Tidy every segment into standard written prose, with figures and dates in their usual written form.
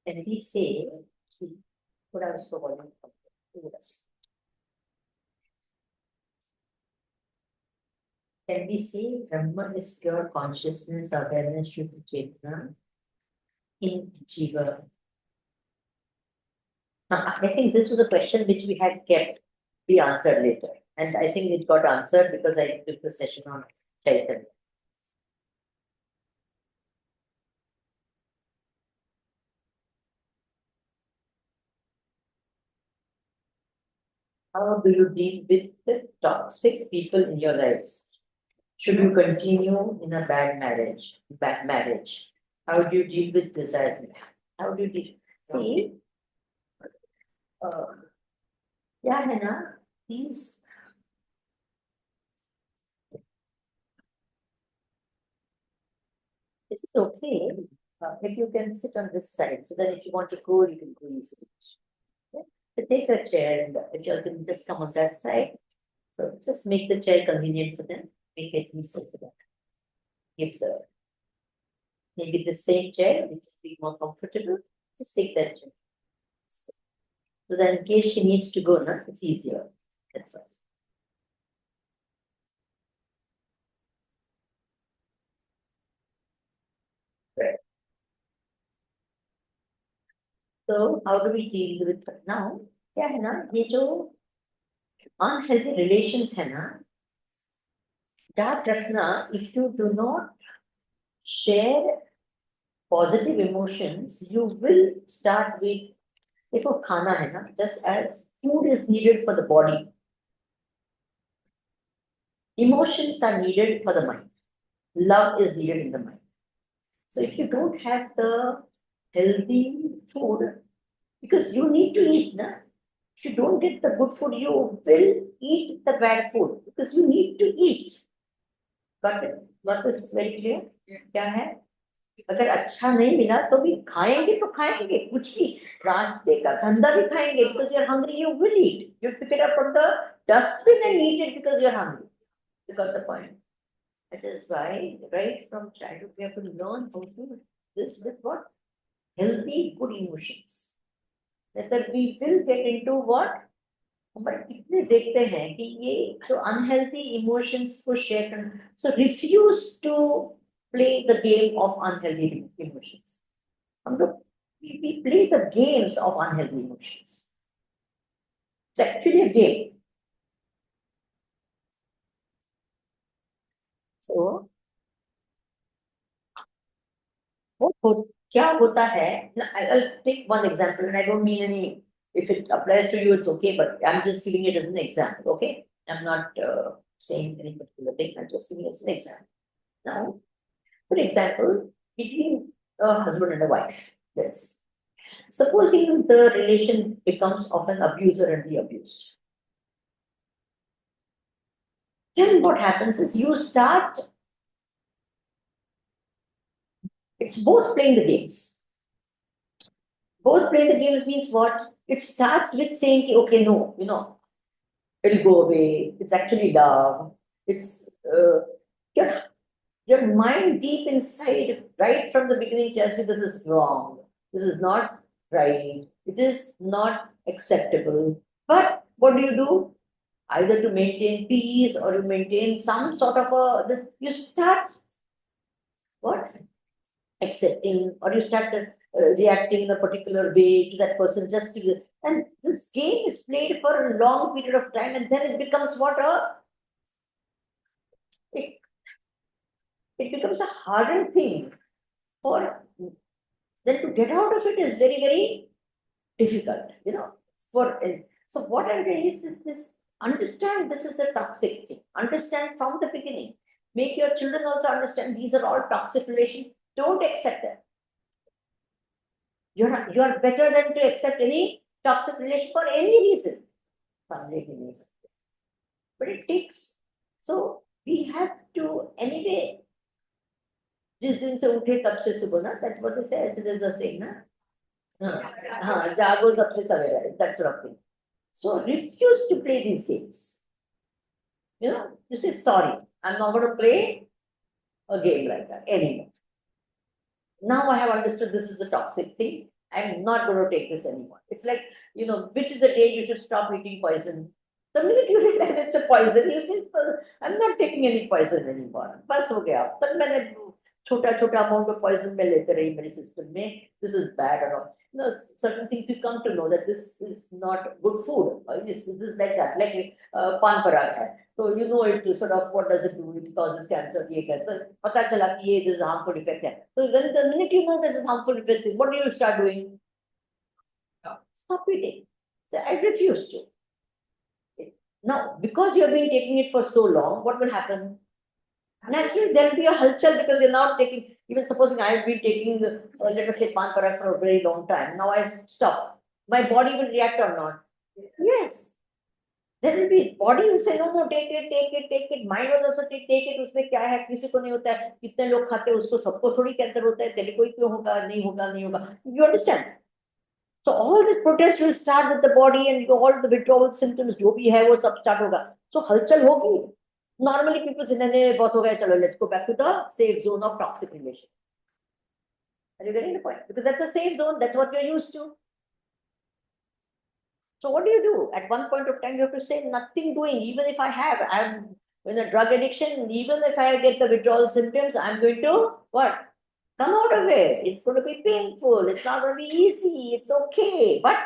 Can we say, see, what I was so volume can we say Brahma is pure consciousness, awareness, Shuddha Chetana in Jiva? Now, I think this was a question which we had kept be answered later. And I think it got answered because I took the session on Chaitanya. How do you deal with the toxic people in your lives? Should you continue in a bad marriage? Bad marriage. How do you deal with desires? How do you deal? See, yeah, Hannah, these. Is it okay if you can sit on this side so that if you want to go, you can go easily? Okay? So take a chair and if you can just come on that side. So just make the chair convenient for them, make it easy for them. Give the maybe the same chair, which will be more comfortable. Just take that chair. So that in case she needs to go, no, it's easier. That's all. Right. So how do we deal with it now? क्या है ना ये जो unhealthy relations है ना याद रखना if you do not share positive emotions you will start with देखो खाना है ना just as food is needed for the body emotions are needed for the mind love is needed in the mind so if you don't have the healthy food because you need to eat na if you don't get the good food you will eat the bad food because you need to eat got it what is very clear क्या है अगर अच्छा नहीं मिला तो भी खाएंगे कुछ भी रास्ते का गंदा भी खाएंगे because you're hungry you will eat you pick it up from the dustbin and eat it because you're hungry you got the point that is why right from childhood we have to learn how to do this with what healthy good emotions that we will get into what but कितने देखते हैं कि ये जो unhealthy emotions को share करना so refuse to play the game of unhealthy emotions हम लोग we play the games of unhealthy emotions it's actually a game so क्या होता है I'll take one example and I don't mean any if it applies to you it's okay but I'm just giving it as an example okay I'm not saying any particular thing I'm just giving it as an example now for example, between a husband and a wife, let's supposing the relation becomes of an abuser and the abused. Then what happens is you start, it's both playing the games. Both playing the games means what? It starts with saying, okay, no, it'll go away. It's actually love. It's your, your mind deep inside, right from the beginning, tells you this is wrong. This is not right. It is not acceptable. But what do? Either to maintain peace or you maintain some sort of a this you start what accepting or you start reacting in a particular way to that person just to and this game is played for a long period of time and then it becomes what a it, it becomes a harder thing for then to get out of it is very very difficult for so what I'm doing is this understand this is a toxic thing understand from the beginning make your children also understand these are all toxic relations don't accept them you're better than to accept any toxic relation for any reason some reason but it takes so we have to anyway जिस दिन से उठे तब से सुबह ना that's what they say ऐसे there's a saying ना हाँ जागो सबसे सवेरा that sort of thing so refuse to play these games You say, sorry, I'm not going to play a game like that anymore. Now I have understood this is a toxic thing. I'm not going to take this anymore. It's like, which is the day you should stop eating poison? The minute you realize it's a poison, you say, I'm not taking any poison anymore. बस हो गया. तब मैंने छोटा छोटा amount of poison में लेते रही मेरे system में. This is bad or not. Certain things you come to know that this is not good food. This is like that, like pan parag hai. So you know it sort of what does it do? It causes cancer. ये कहता है पता चला कि ये this is harmful effect है. So when the minute you know this is harmful effect, what do you start doing? Stop eating. So I refuse to. Now, because you have been taking it for so long, what will happen? Naturally, there will be a halchal because you're now taking, even supposing I have been taking, let us say, pan parak for a very long time. Now I stop. My body will react or not? Yes. There will be, body will say, no, no, take it, take it, take it. Mind will also take it. उसमें क्या है किसी को नहीं होता है कितने लोग खाते हैं उसको सबको थोड़ी कैंसर होता है तेरे को ही क्यों होगा नहीं होगा नहीं होगा you understand? So all this protest will start with the body and all the withdrawal symptoms जो भी है वो सब start होगा. So हलचल होगी. Normally people say नहीं नहीं बहुत हो गया चलो let's go back to the safe zone of toxic relation. Are you getting the point? Because that's a safe zone. That's what you're used to. So what do? At one point of time, you have to say nothing doing. Even if I'm in a drug addiction, even if I get the withdrawal symptoms, I'm going to what? Come out of it. It's going to be painful. It's not going to be easy. It's okay. But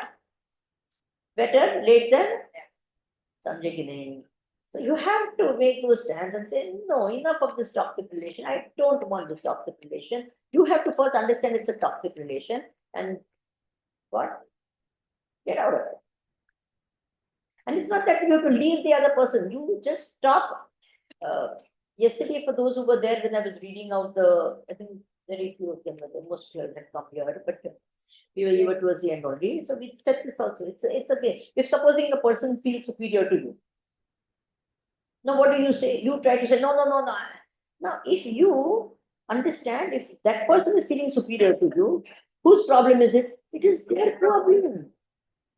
better late than समझे कि नहीं. So you have to make those stands and say, no, enough of this toxic relation. I don't want this toxic relation. You have to first understand it's a toxic relation and what? Get out of it. And it's not that you have to leave the other person. You just stop. Yesterday, for those who were there when I was reading out I think very few of them were there, most of them had come here, but we were towards the end only. So we said this also. It's a way. If supposing a person feels superior to you, now what do you say? You try to say, no, no, no, no. Now, if you understand, if that person is feeling superior to you, whose problem is it? It is their problem.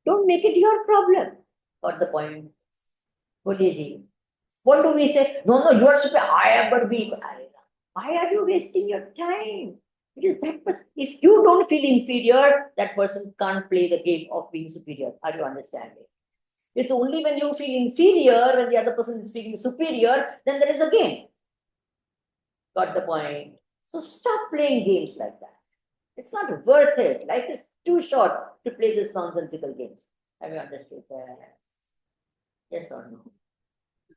Don't make it your problem. Got the point? What do we say? No, no, you are superior. I am but weak. Why are you wasting your time? It is that person. If you don't feel inferior, that person can't play the game of being superior. Are you understanding? It's only when you feel inferior and the other person is feeling superior, then there is a game. Got the point? So stop playing games like that. It's not worth it. Life is too short to play these nonsensical games. Have you understood that? Yes or no?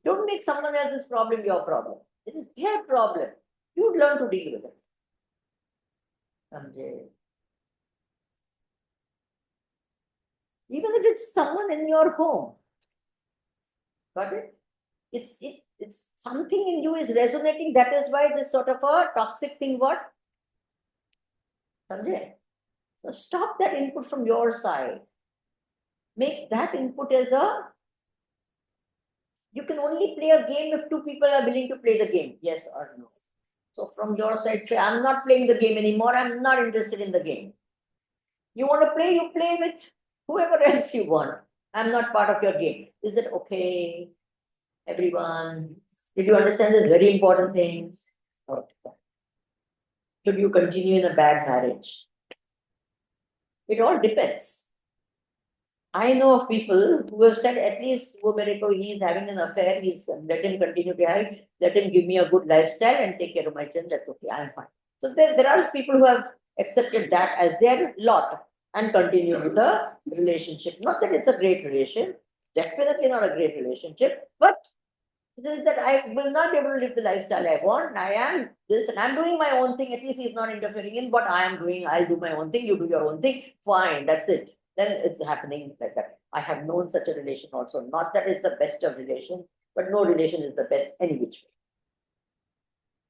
Don't make someone else's problem your problem. It is their problem. You learn to deal with it. Samjhe? Even if it's someone in your home. Got it? It's something in you is resonating. That is why this sort of a toxic thing what? Samjhe? So stop that input from your side. Make that input as you can only play a game if two people are willing to play the game. Yes or no? So from your side, say, I'm not playing the game anymore. I'm not interested in the game. You want to play, you play with whoever else you want. I'm not part of your game. Is it okay? Everyone, did you understand this very important thing? Okay. Should you continue in a bad marriage? It all depends. I know of people who have said at least he is having an affair, let him continue to have, let him give me a good lifestyle and take care of my children, that's okay, I'm fine. So there are people who have accepted that as their lot and continue with the relationship. Not that it's a great relation, definitely not a great relationship, but it is that I will not be able to live the lifestyle I want. I am this and I'm doing my own thing. At least he's not interfering in what I am doing. I'll do my own thing, you do your own thing. Fine, that's it. Then it's happening like that. I have known such a relation also. Not that it's the best of relations, but no relation is the best any which way.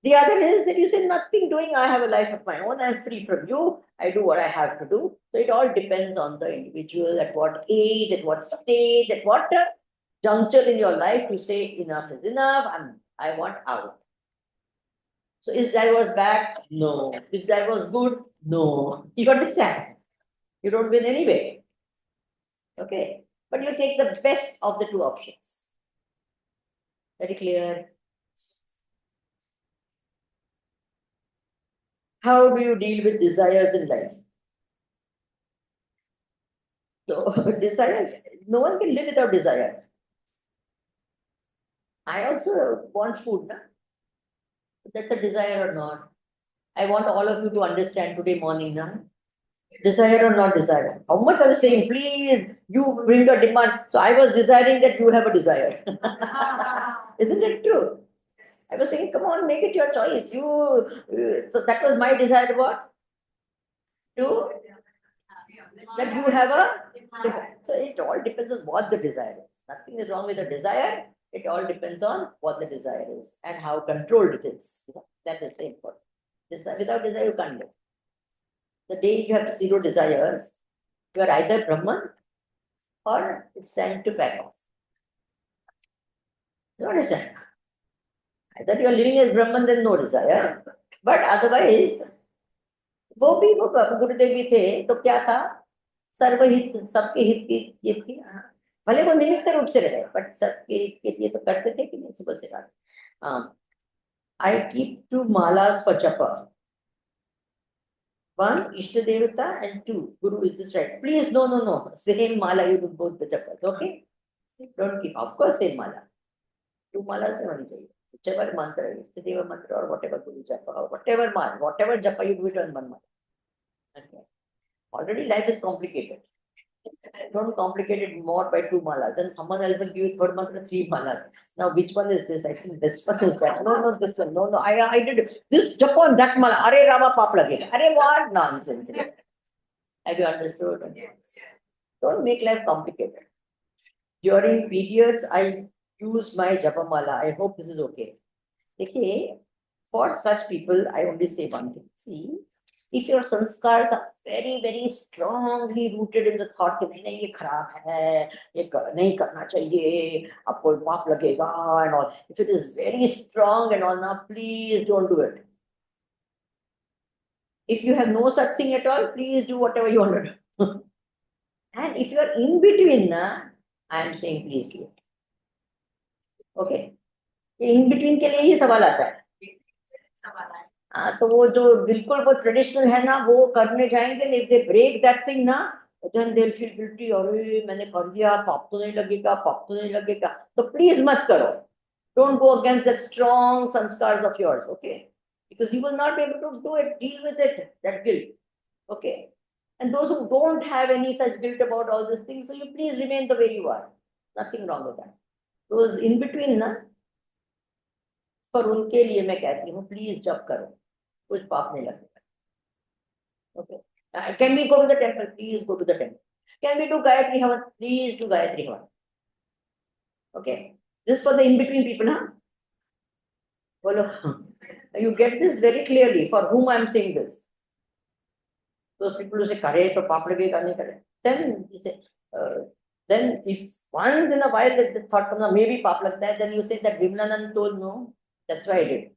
The other is that you say nothing doing, I have a life of my own, I'm free from you, I do what I have to do. So it all depends on the individual, at what age, at what stage, at what juncture in your life to say enough is enough, I want out. So is divorce bad? No. Is divorce good? No. You understand? You don't win anyway. Okay. But you take the best of the two options. Very clear. How do you deal with desires in life? So, desires, no one can live without desire. I also want food, na? That's a desire or not? I want all of you to understand today morning, na? Desire or not desire? How much are you saying? Please, you bring your demand. So I was desiring that you have a desire. Isn't it true? I was saying, come on, make it your choice. So that was my desire. What? To that you have a. So it all depends on what the desire is. Nothing is wrong with the desire. It all depends on what the desire is and how controlled it is. That is the important. Without desire, you can't live. The day you have zero desires, you are either Brahman or it's time to back off. You understand? Either you are living as Brahman, then no desire. But otherwise, वो गुरुदेव भी थे तो क्या था सर्वहित सबके हित की ये थी हाँ। भले वो निमित्त रूप से रहे बट सबके हित के लिए तो करते थे कि नहीं सुबह से रात I keep 2 malas for japa. One Ishta Devata and 2 Guru. Is this right? Please, no. Same mala you do both the japas, okay? Don't keep. Of course, same mala. 2 malas नहीं होनी चाहिए. Whichever mantra, Ishta Deva mantra or whatever Guru japa or whatever japa you do it on one mala. Okay. Already life is complicated. Don't complicate it more by 2 malas. Then someone else will give you third mantra 3 malas. Now which one is this? I think this one is that. No, this one. No. I did this japa on that mala. Are Rama pap lagega. Are what nonsense. Have you understood? Don't make life complicated. During periods, I use my japa mala. I hope this is okay. Okay. For such people, I only say one thing. See, if your sanskars are very, very strongly rooted in the thought that नहीं ये खराब है, ये नहीं करना चाहिए, आपको पाप लगेगा and all. If it is very strong and all, now please don't do it. If you have no such thing at all, please do whatever you want to do. And if you are in between, I am saying please do it. Okay? In between के लिए ही सवाल आता है. हाँ तो वो जो बिल्कुल वो ट्रेडिशनल है ना वो करने जाएंगे if they break that thing ना then they'll feel guilty अरे मैंने कर दिया पाप तो नहीं लगेगा तो प्लीज मत करो. Don't go against that strong sanskars of yours, okay? Because you will not be able to do it, deal with it, that guilt, okay? And those who don't have any such guilt about all these things, so you please remain the way you are. Nothing wrong with that. Those in between ना पर उनके लिए मैं कहती हूँ please जब करो कुछ पाप नहीं लगेगा. Okay. Can we go to the temple? Please go to the temple. Can we do Gayatri Havan? Please do Gayatri Havan. Okay. This is for the in-between people, huh? Well, you get this very clearly for whom I am saying this. Those people who say, Kare, to paap lagega, nahi kare. Then you say, then if once in a while the thought comes, maybe paap lagta hai, then you say that Vimlanand told no, that's why I did.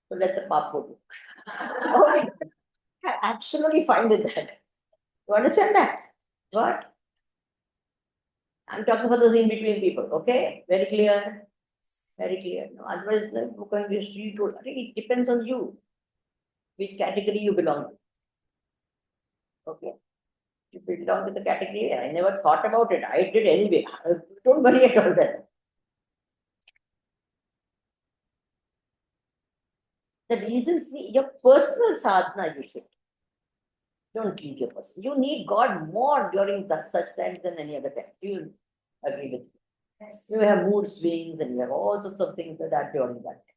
So let the paap go. Okay. I'm absolutely fine with that. You understand that? What? I'm talking for those in-between people, okay? Very clear? Very clear. No, otherwise, it depends on you, which category you belong to. Okay? You belong to the category, I never thought about it. I did anyway. Don't worry at all then. The reason, see, your personal sadhana you should. Don't leave your person. You need God more during such times than any other time. Do you agree with me? Yes. You have mood swings and you have all sorts of things like that during that time.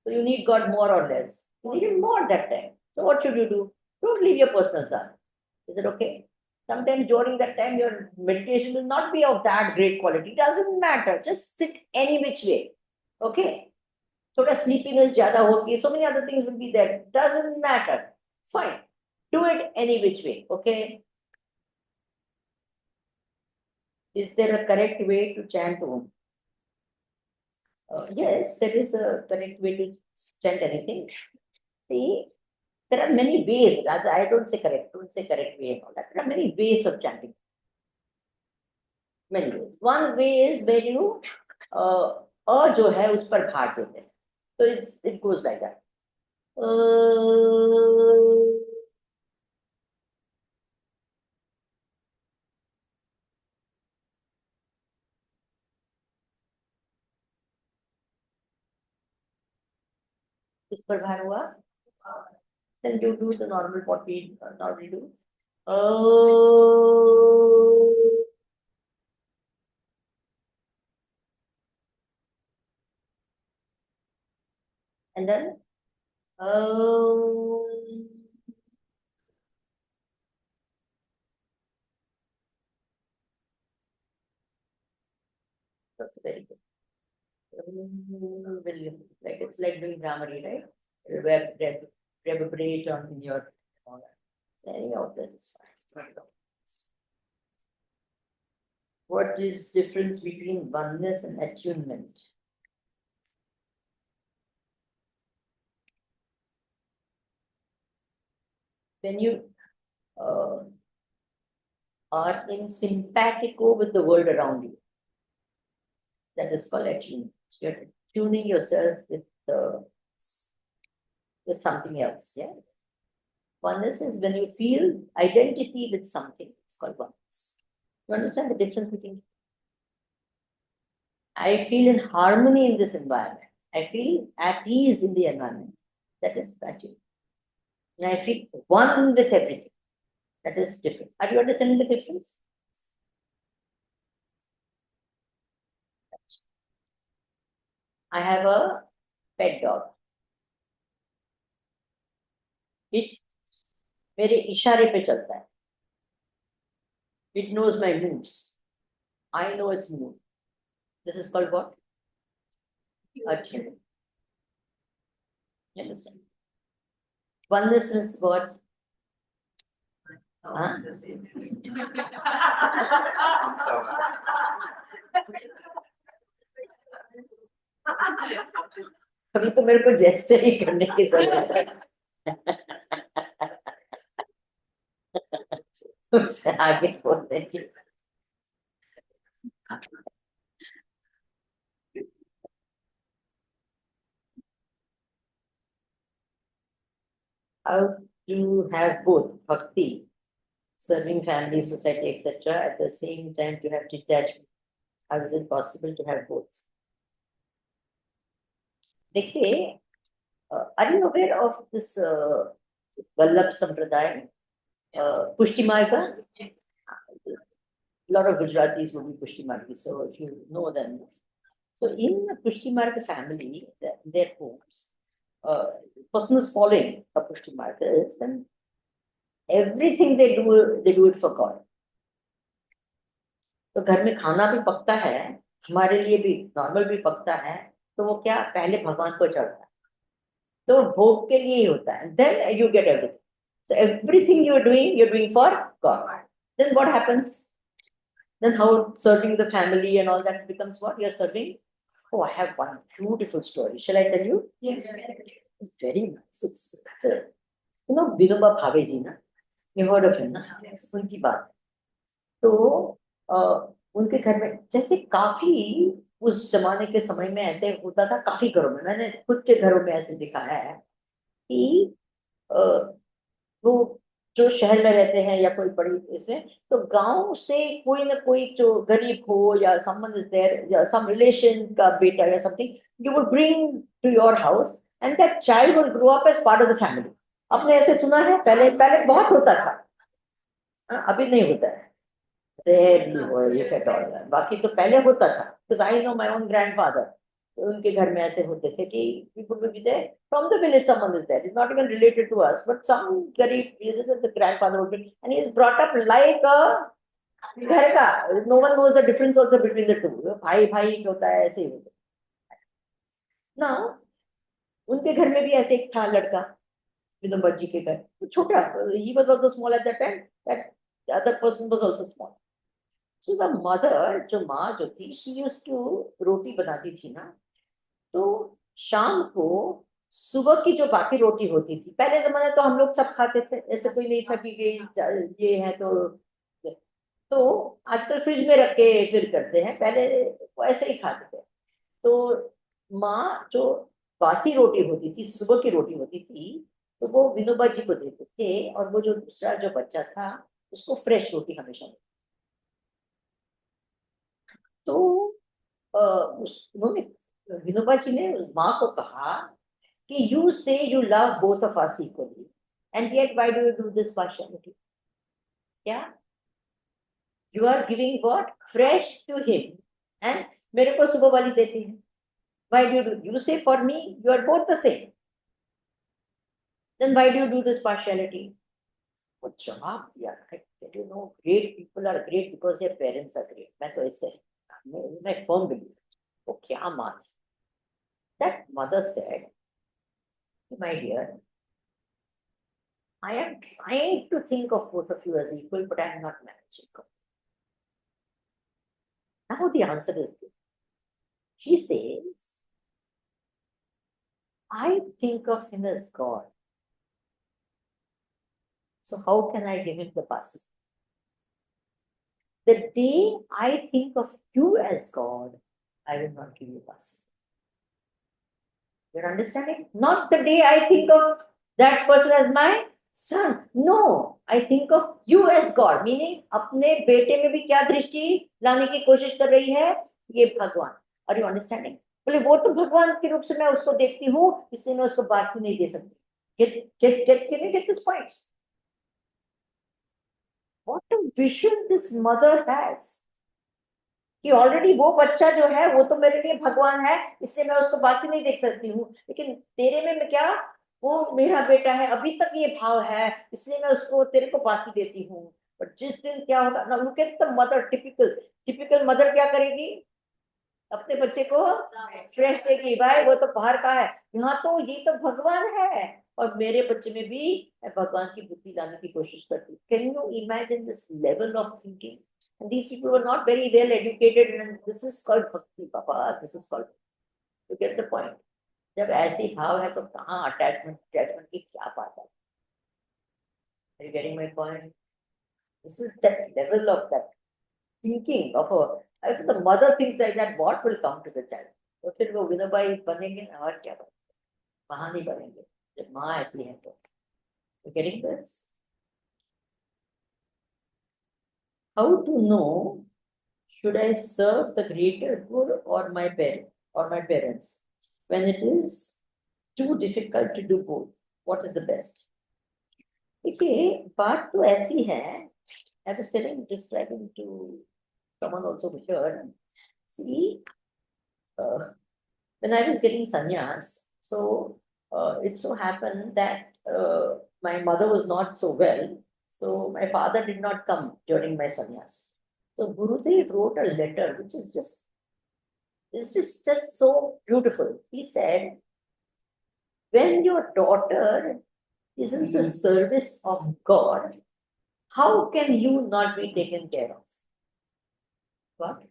So you need God more or less. You need Him more that time. So what should you do? Don't leave your personal sadhana. Is it okay? Sometimes during that time, your meditation will not be of that great quality. It doesn't matter. Just sit any which way. Okay? Thoda sleepiness jada hogi. So many other things will be there. Doesn't matter. Fine. Do it any which way. Okay? Is there a correct way to chant Om? Yes, there is a correct way to chant anything. See, there are many ways. I don't say correct. Don't say correct way and all that. There are many ways of chanting. Many ways. One way is where you जो है उस पर भार देते हैं। तो it goes like that. इस पर भार हुआ। Then you do the normal what we normally do. Oh, and then oh, that's very good. Will like it's like doing Brahmari, right? Reverberate on in your any of that is fine. What is difference between oneness and attunement? When you uh, are in simpatico with the world around you, that is called attunement. You're tuning yourself with something else. Yeah. Oneness is when you feel identity with something. It's called oneness. You understand the difference between? I feel in harmony in this environment. I feel at ease in the environment. That is attunement. And I feel one with everything. That is different. Are you understanding the difference? I have a pet dog. It मेरे इशारे पे चलता है. It knows my moods. I know its mood. This is called what? Attunement. You understand? Oneness is what? Huh? अभी तो मेरे को gesture ही करने की जरूरत है. कुछ आगे बोलने की. How to have both bhakti, serving family, society, etc. At the same time to have detachment. How is it possible to have both? देखिए, are you aware of this Vallabh Sampradaya, Pushti Marga? A lot of Gujaratis will be Pushti Margi, so if you know them. So in the Pushti Marga family, their homes, person's following a Pushti Marga is then everything they do it for God. तो घर में खाना भी पकता है, हमारे लिए भी नॉर्मल भी पकता है, तो वो क्या पहले भगवान को चढ़ता है, तो भोग के लिए ही होता है. Then you get everything. So everything you're doing for God. Then what happens? Then how serving the family and all that becomes what? You're serving. Oh, I have one beautiful story. Shall I tell you? Yes. It's very nice. It's a, Vinoba Bhave ji, na? You heard of him, na? Yes. उनकी बात. तो उनके घर में जैसे काफी उस जमाने के समय में ऐसे होता था, काफी घरों में मैंने खुद के घरों में ऐसे देखा है कि वो जो शहर में रहते हैं या कोई बड़ी इसमें, तो गांव से कोई ना कोई जो गरीब हो या समवन इज देयर या सम रिलेशन का बेटा या something, you would bring to your house and that child would grow up as part of the family. आपने ऐसे सुना है? पहले पहले बहुत होता था. अभी नहीं होता है. Rarely हुआ if at all. बाकी तो पहले होता था. Because I know my own grandfather. उनके घर में ऐसे होते थे कि people will be there from the village. Someone is there. It's not even related to us, but some garib, the grandfather would be, and he is brought up like a घर का. No one knows the difference also between the two. भाई भाई होता है ऐसे ही होता है. Now उनके घर में भी ऐसे एक था लड़का, विदम्बर जी के घर, छोटा. He was also small at that time. That the other person was also small. So the mother, जो माँ जो थी, she used to रोटी बनाती थी ना, तो शाम को सुबह की जो बाकी रोटी होती थी, पहले जमाने तो हम लोग सब खाते थे, ऐसे कोई नहीं था कि ये है तो आजकल फ्रिज में रख के फिर करते हैं, पहले वो ऐसे ही खाते थे. तो माँ जो बासी रोटी होती थी, सुबह की रोटी होती थी, तो वो विनोबा जी को देते थे, और वो जो दूसरा जो बच्चा था उसको फ्रेश रोटी हमेशा देते। तो उन्होंने, विनोबा जी ने माँ को कहा कि you say you love both of us equally, and yet why do you do this partiality? क्या? You are giving what fresh to him, and मेरे को सुबह वाली देती है। Why do you do? You say for me you are both the same, then why do you do this partiality? वो जवाब दिया, you know, great people are great because their parents are great. मैं तो ऐसे, मैं firm believe. वो क्या मान, that mother said, my dear, I am trying to think of both of you as equal, but I am not managing. Now the answer is good. She says, I think of him as God. So how can I give him the passing? The day I think of you as God, I will not give you passing. You're understanding? Not the day I think of that person as my son. No, I think of you as God. Meaning, अपने बेटे में भी क्या दृष्टि लाने की कोशिश कर रही है? ये भगवान। Are you understanding? बोले वो तो भगवान के रूप से मैं उसको देखती हूँ, इसलिए मैं उसको बासी नहीं दे सकती। Can you get this point? What a vision this mother has. कि ऑलरेडी वो बच्चा जो है वो तो मेरे लिए भगवान है, इसलिए मैं उसको बासी नहीं देख सकती हूँ, लेकिन तेरे में मैं क्या, वो मेरा बेटा है, अभी तक ये भाव है, इसलिए मैं उसको तेरे को बासी देती हूँ। बट जिस दिन क्या होगा ना, look at the mother, typical typical mother क्या करेगी? अपने बच्चे को फ्रेश देगी, भाई वो तो बाहर का है, यहाँ तो ये तो भगवान है, और मेरे बच्चे में भी मैं भगवान की बुद्धि लाने की कोशिश करती हूँ। Can you imagine this level of thinking? And these people were not very well educated, and this is called bhakti, papa, this is called, you get the point? जब ऐसी भाव है तो कहाँ अटैचमेंट की क्या बात है? Are you getting my point? This is that level of that thinking of a, if the mother thinks like that, what will come to the child? तो फिर वो विनोबाई बनेंगे ना, और क्या बनेंगे? वहां नहीं बनेंगे जब माँ ऐसी है तो। You getting this? How to know, should I serve the greater good or my parents when it is too difficult to do both? What is the best? देखिए बात तो ऐसी है, I was describing to someone also here. See, uh, when I was getting sannyas, so it so happened that my mother was not so well, so my father did not come during my sannyas. So Gurudev wrote a letter which is just so beautiful. He said, when your daughter is in the service of God, how can you not be taken care of? What?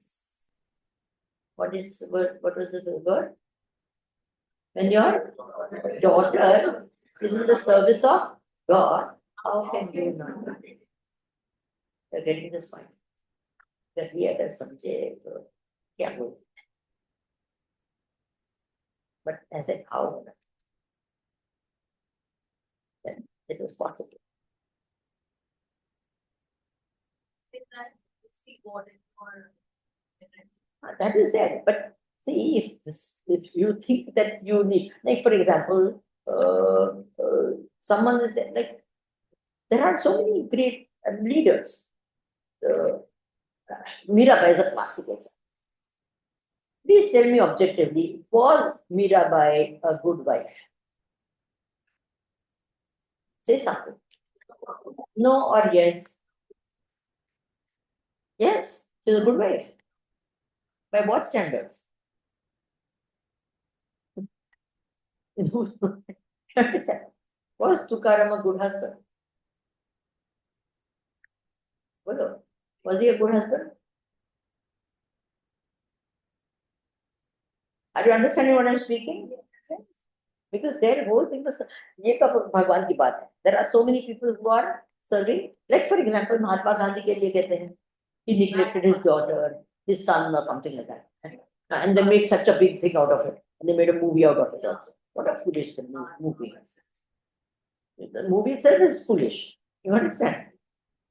What was the word? When your daughter is in the service of God, how can you not? You're getting this point. That we अगर समझे तो क्या बोल, but ऐसे भाव होना, then it is possible. That is there, but see, if you think that you need, like for example, someone is there, like there are so many great leaders. Mirabai is a classic example. Please tell me objectively, was Mirabai a good wife? Say something. No or yes? Yes, she's a good wife. By what standards? In whose understand? Was Tukaram a good husband? Well, was he a good husband? Are you understanding what I'm speaking? Because their whole thing was, ये तो भगवान की बात है. There are so many people who are serving. Like for example, Mahatma Gandhi के लिए कहते हैं, he neglected his daughter, his son, or something like that. And they make such a big thing out of it. And they made a movie out of it also. What a foolish movie. The movie itself is foolish. You understand?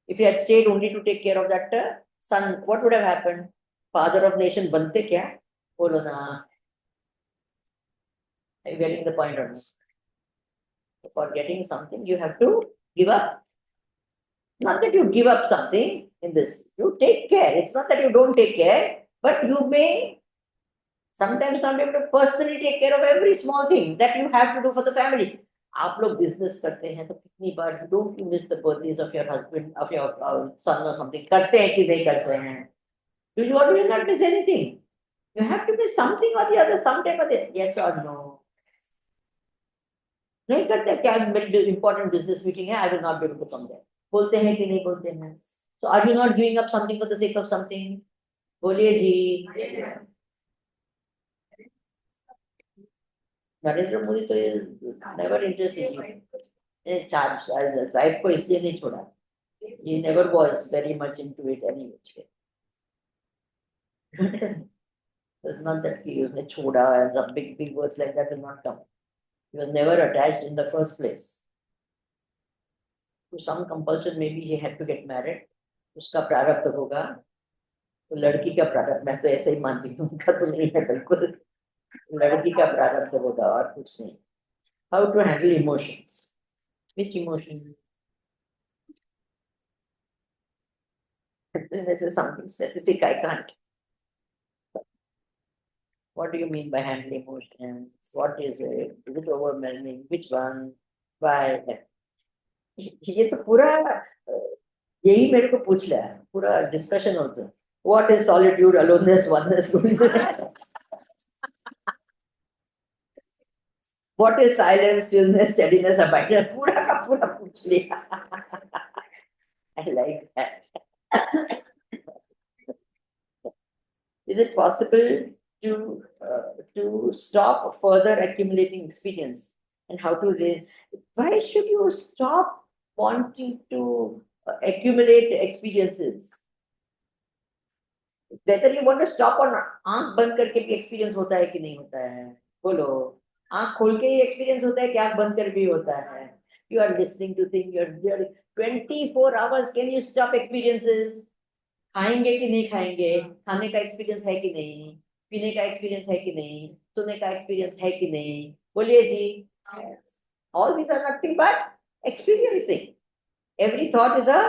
If he had stayed only to take care of that son, what would have happened? Father of nation bante kya? Bolo na. Are you getting the point or not? For getting something, you have to give up. Not that you give up something in this. You take care. It's not that you don't take care, but you may sometimes not be able to personally take care of every small thing that you have to do for the family. आप लोग business करते हैं तो कितनी बार don't you miss the birthdays of your husband of your son और something करते हैं कि नहीं करते हैं do you not miss anything you have to miss something और the other some time of yes और नो नहीं करते क्या मेरी इंपॉर्टेंट बिजनेस मीटिंग है I will not be able to come there बोलते हैं कि नहीं बोलते हैं तो are you not giving up something for the sake of something बोलिए जी नरेंद्र मोदी तो नेवर इंटरेस्टेड वाइफ को इसलिए नहीं छोड़ा he never was very much into it anyway. It's not that he was choda and some big words like that will not come. He was never attached in the first place. To some compulsion, maybe he had to get married. उसका प्रारब्ध होगा तो लड़की का प्रारब्ध मैं तो ऐसे ही मानती हूँ उनका तो नहीं है बिल्कुल लड़की का प्रारब्ध होगा और कुछ नहीं How to handle emotions? Which emotion? This is something specific I can't. What do you mean by handling emotions? What is it? Is it overwhelming? Which one? Why? ये तो पूरा यही मेरे को पूछ लिया है पूरा डिस्कशन होता है What is solitude, aloneness, oneness, loneliness? What is silence, stillness, steadiness, abidance? पूरा का पूरा पूछ लिया I like that. Is it possible to stop further accumulating experience and how to raise? Why should you stop wanting to accumulate experiences? Whether you want to stop or not, आंख बंद करके भी experience होता है कि नहीं होता है बोलो आंख खोल के ही experience होता है कि आंख बंद कर भी होता है You are listening to things, you are 24 hours, can you stop experiences? खाएंगे कि नहीं खाएंगे खाने का एक्सपीरियंस है कि नहीं पीने का एक्सपीरियंस है कि नहीं सुनने का एक्सपीरियंस है कि नहीं बोलिए जी all these are nothing but experiencing every thought is a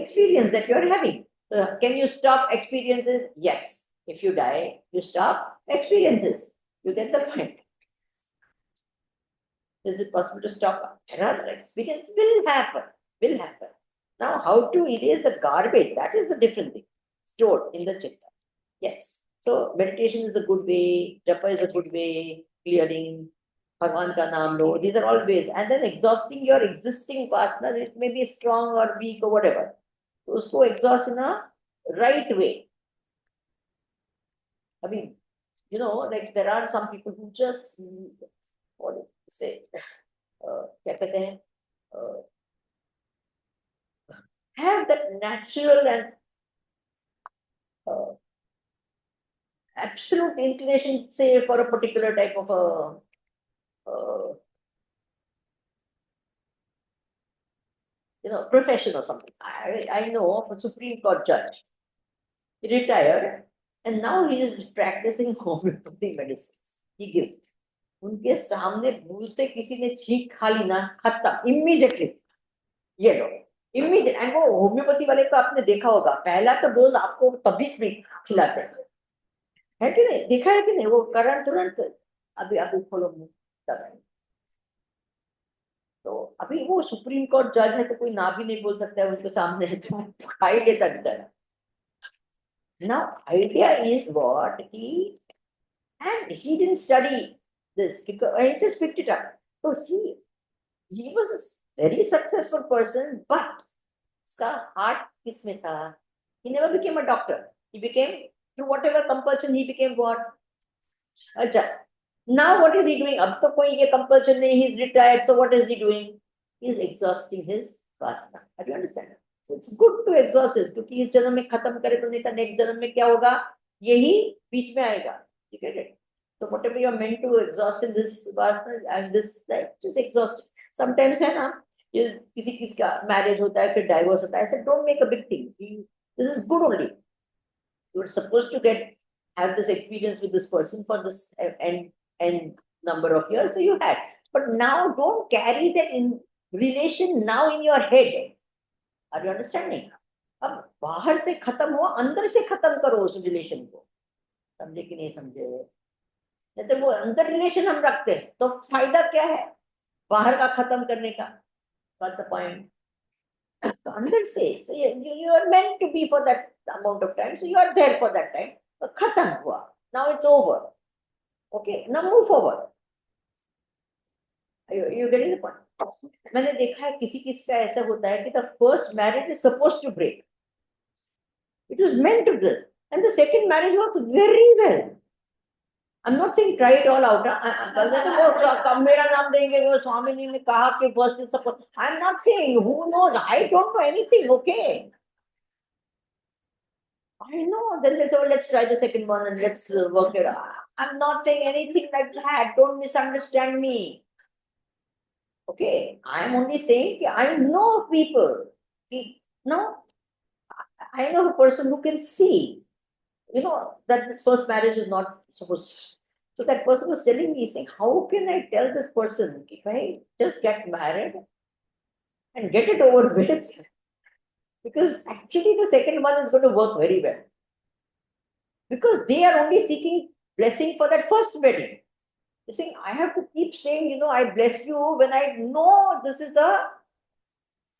experience that you are having so can you stop experiences yes if you die you stop experiences you get the point is it possible to stop another experience will happen now how to erase the garbage that is a different thing stored in the chitta yes so meditation is a good way japa is a good way clearing Bhagwan ka naam lo these are all ways and then exhausting your existing vasanas it may be strong or weak or whatever so usko exhaust in a right way I mean you know like there are some people who just what do you say क्या कहते हैं have that natural and absolute inclination say for a particular type of a profession or something I know of a Supreme Court judge he retired and now he is practicing homeopathy medicines he gives उनके सामने भूल से किसी ने छींक खा ली ना खत्म इमीडिएटली ये लो इमीडिएट एंड वो होम्योपैथी वाले को आपने देखा होगा पहला तो डोज आपको तभी खिलाते हैं है कि नहीं देखा है कि नहीं वो करंट तुरंत अभी अभी खोलो तब तो अभी वो सुप्रीम कोर्ट जज है तो कोई ना भी नहीं बोल सकता है उनके सामने तो खाई लेता बेचारा now idea is what he didn't study this because I just picked it up. So he was a very successful person, but his heart kisme tha. He never became a doctor. He became through whatever compulsion he became what? A judge. Now what is he doing? Ab to koi ye compulsion nahi. He's retired. So what is he doing? He's exhausting his vasana. Do you understand? So it's good to exhaust this. क्योंकि इस जन्म में खत्म करे तो नहीं तो next जन्म में क्या होगा? यही बीच में आएगा. You get it? So whatever you're meant to exhaust in this partner and this life, just exhaust it. Sometimes है ना, ये किसी किसी का marriage होता है फिर divorce होता है. I said don't make a big thing. This is good only. You were supposed to have this experience with this person for this and number of years, so you had. But now don't carry that in relation now in your head. Are you understanding? अब बाहर से खत्म हुआ, अंदर से खत्म करो उस रिलेशन को. समझे कि नहीं समझे? नहीं तो वो अंदर रिलेशन हम रखते हैं तो फायदा क्या है बाहर का खत्म करने का? Got the point? तो अंदर से, so you are meant to be for that amount of time, so you are there for that time. तो खत्म हुआ, now it's over. Okay, now move forward. You getting the point? मैंने देखा है किसी किसी का ऐसा होता है कि the first marriage is supposed to break. It was meant to break, and the second marriage worked very well. I'm not saying try it all out. मेरा नाम देंगे वो स्वामिनी ने कहा कि first is supposed. I'm not saying, who knows? I don't know anything. Okay. I know. Then let's, oh, let's try the second one and let's work it out. I'm not saying anything like that. Don't misunderstand me. Okay. I'm only saying I know of people. No, I know a person who can see, that this first marriage is not supposed. So that person was telling me, saying, how can I tell this person if I just get married and get it over with? Because actually the second one is going to work very well. Because they are only seeking blessing for that first wedding. They're saying, I have to keep saying, I bless you when I know this is a.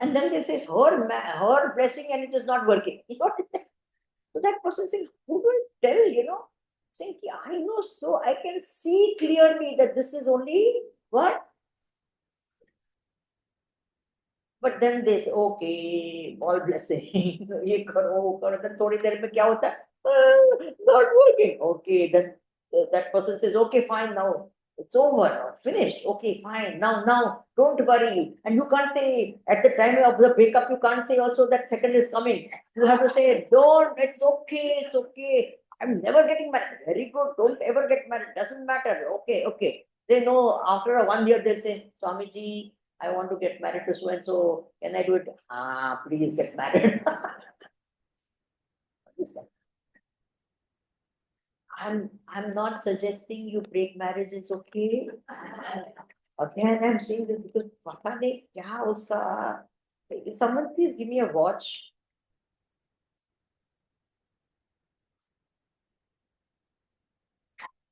And then they say, her blessing and it is not working. So that person saying, who do I tell, saying, I know, so I can see clearly that this is only what? But then they say, okay, all blessing, ये करो वो करो. Then थोड़ी देर में क्या होता है? Not working. Okay, then that person says, okay, fine, now it's over, finished. Okay, fine, now, don't worry. And you can't say at the time of the breakup, you can't say also that second is coming. You have to say, don't, it's okay. I'm never getting married. Very good. Don't ever get married. Doesn't matter. Okay. They know after 1 year, they'll say, Swamiji, I want to get married to so and so. Can I do it? Please get married. I'm not suggesting you break marriage is okay. Again, I'm saying this because pata nahi kya uska. Someone please give me a watch.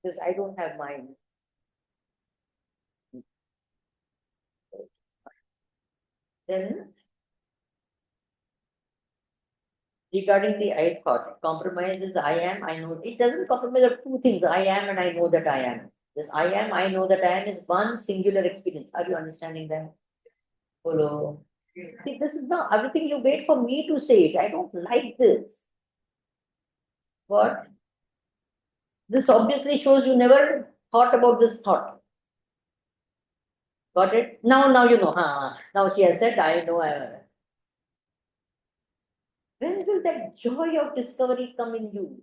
Because I don't have mine. Then regarding the I thought, compromise is I am, I know. It doesn't compromise of two things. I am and I know that I am. This I am, I know that I am is one singular experience. Are you understanding that? Hello. See, this is not everything you wait for me to say it. I don't like this. What? This obviously shows you never thought about this thought. Got it? Now you know. Now she has said, I know. When will that joy of discovery come in you?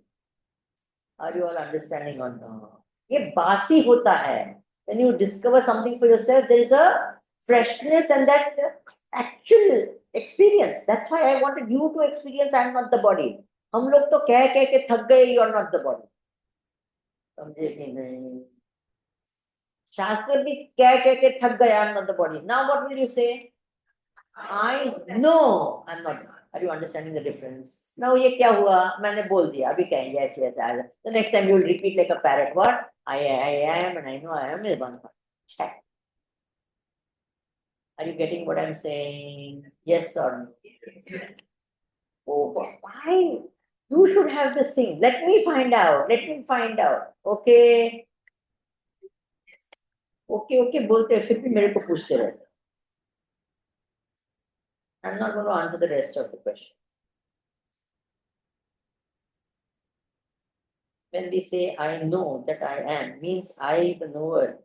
Are you all understanding or not? ये बासी होता है. When you discover something for yourself, there is a freshness and that actual experience. That's why I wanted you to experience I am not the body. हम लोग तो कह के थक गए, you are not the body. समझे कि नहीं? शास्त्र भी कह के थक गए, I am not the body. Now what will you say? I know I'm not. Are you understanding the difference? Now ये क्या हुआ? मैंने बोल दिया. अभी कहेंगे ऐसे ऐसे. The next time you will repeat like a parrot. What? I am and I know I am is one part. Check. Are you getting what I'm saying? Yes or no? Oh, why? You should have this thing. Let me find out. Okay. Okay. बोलते फिर भी मेरे को पूछते रहते. I'm not going to answer the rest of the question. When we say I know that I am, means I the knower,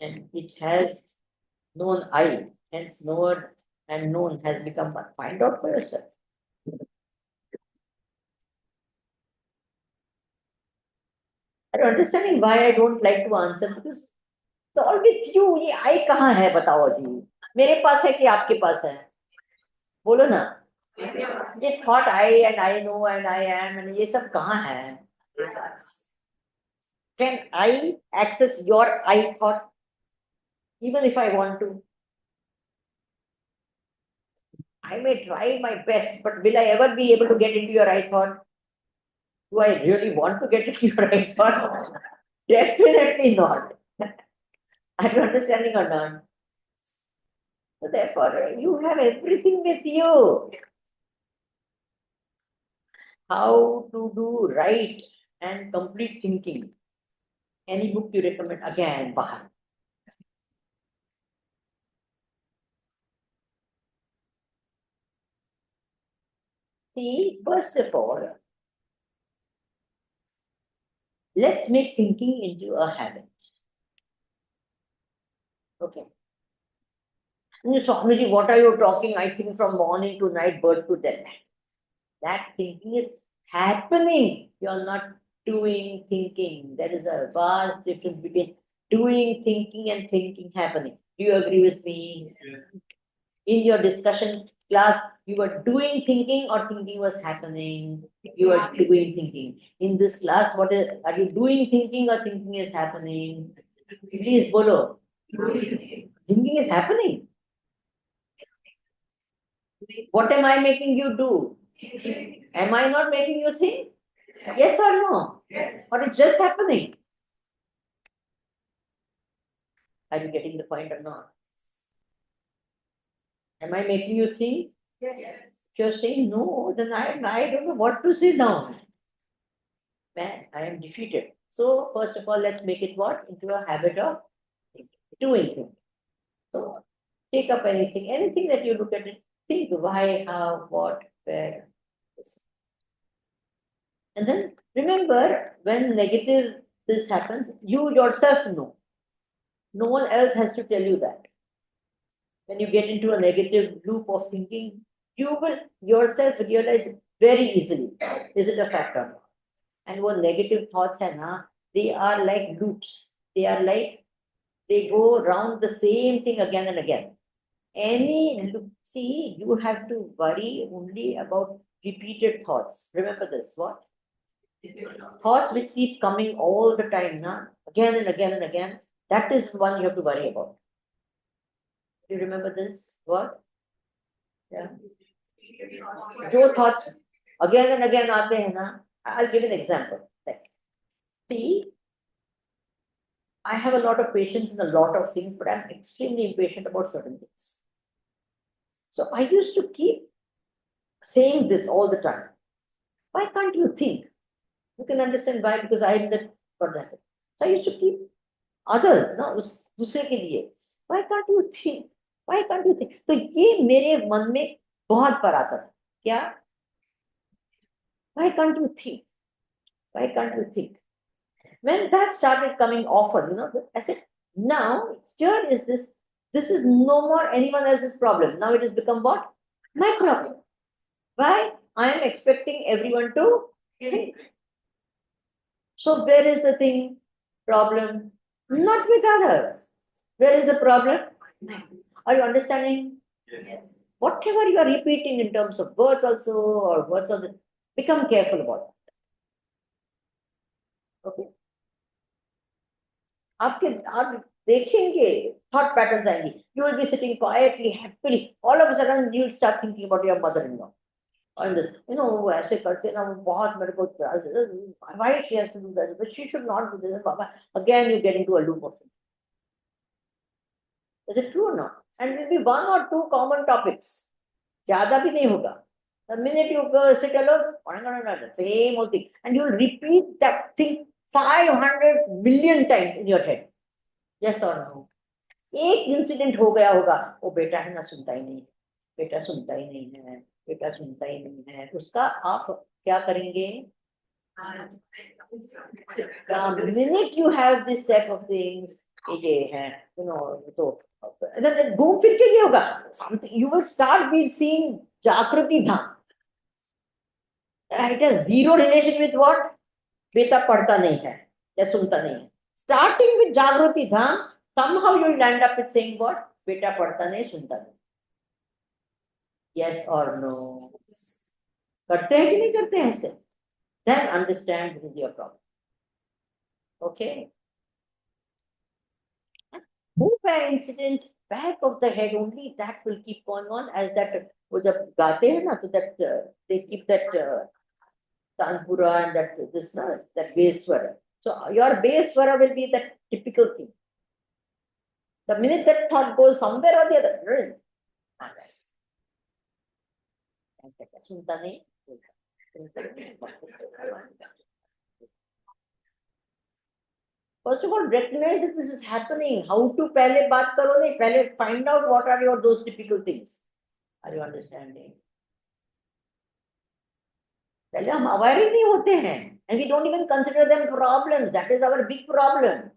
and it has known I, hence knower and known has become one. Find out for yourself. I don't understanding why I don't like to answer because it's all with you. ये I कहाँ है बताओ जी? मेरे पास है कि आपके पास है? बोलो ना. ये thought I know and I am and ये सब कहाँ है? Can I access your I thought even if I want to? I may try my best, but will I ever be able to get into your I thought? Do I really want to get into your I thought? Definitely not. Are you understanding or not? So therefore, you have everything with you. How to do right and complete thinking. Any book you recommend? Again, Bahar. See, first of all, let's make thinking into a habit. Okay. Swamiji, what are you talking? I think from morning to night, birth to death. That thinking is happening. You're not doing thinking. There is a vast difference between doing thinking and thinking happening. Do you agree with me? Yes. In your discussion class, you were doing thinking or thinking was happening? You are doing thinking. In this class, what is are you doing thinking or thinking is happening? Please bolo. Thinking is happening. What am I making you do? Am I not making you think? Yes or no? Yes. Or it's just happening? Are you getting the point or not? Am I making you think? Yes. If you're saying no, then I don't know what to say now. Man, I am defeated. So, first of all, let's make it what? Into a habit of doing things. So, take up anything that you look at it, think why, how, what, where. And then remember, when negative this happens, you yourself know. No one else has to tell you that. When you get into a negative loop of thinking, you will yourself realize very easily, is it a fact or not? And what negative thoughts are now, they are like loops. They are like, they go around the same thing again and again. Any loop, see, you have to worry only about repeated thoughts. Remember this, what? Thoughts which keep coming all the time, na? Again and again and again. That is one you have to worry about. Do you remember this? What? Yeah. जो thoughts again and again आते हैं ना, I'll give an example. Like, see, I have a lot of patience in a lot of things, but I'm extremely impatient about certain things. So I used to keep saying this all the time. Why can't you think? You can understand why, because I am that for that. So I used to keep others, ना उस दूसरे के लिए. Why can't you think? Why can't you think? तो ये मेरे मन में बहुत बार आता था. क्या? Why can't you think? Why can't you think? When that started coming often, I said, now here is this. This is no more anyone else's problem. Now it has become what? My problem. Why? I am expecting everyone to think. So where is the thing? Problem? Not with others. Where is the problem? Are you understanding? Yes. Whatever you are repeating in terms of words also or words of the, become careful about it. Okay. आप देखेंगे thought patterns आएंगी. You will be sitting quietly, happily. All of a sudden, you will start thinking about your mother-in-law. On this, वो ऐसे करते ना वो बहुत मेरे को why she has to do that, but she should not do this. Again, you get into a loop of things. Is it true or not? And it will be one or two common topics. ज़्यादा भी नहीं होगा. The minute you go sit alone, same old thing, and you will repeat that thing 500 million times in your head. Yes or no? एक incident हो गया होगा, वो बेटा है ना सुनता ही नहीं, बेटा सुनता ही नहीं है, बेटा सुनता ही नहीं है, उसका आप क्या करेंगे? The minute you have this type of things, ये है, तो then घूम फिर के ये होगा, you will start being seeing जागृति धाम. It has zero relation with what? बेटा पढ़ता नहीं है. या सुनता नहीं है. Starting with जागृति धाम, somehow you'll land up with saying what? बेटा पढ़ता नहीं, सुनता नहीं. Yes or no? करते हैं कि नहीं करते हैं ऐसे? Then understand this is your problem. Okay? Move an incident back of the head only, that will keep going on as that. वो जब गाते हैं ना, तो that they keep that tanpura and that this na, that bass swara. So your bass swara will be that typical thing. The minute that thought goes somewhere or the other, सुनता नहीं. First of all, recognize that this is happening. How to पहले बात करो नहीं, पहले find out what are your those typical things. Are you understanding? पहले हम aware ही नहीं होते हैं, and we don't even consider them problems. That is our big problem.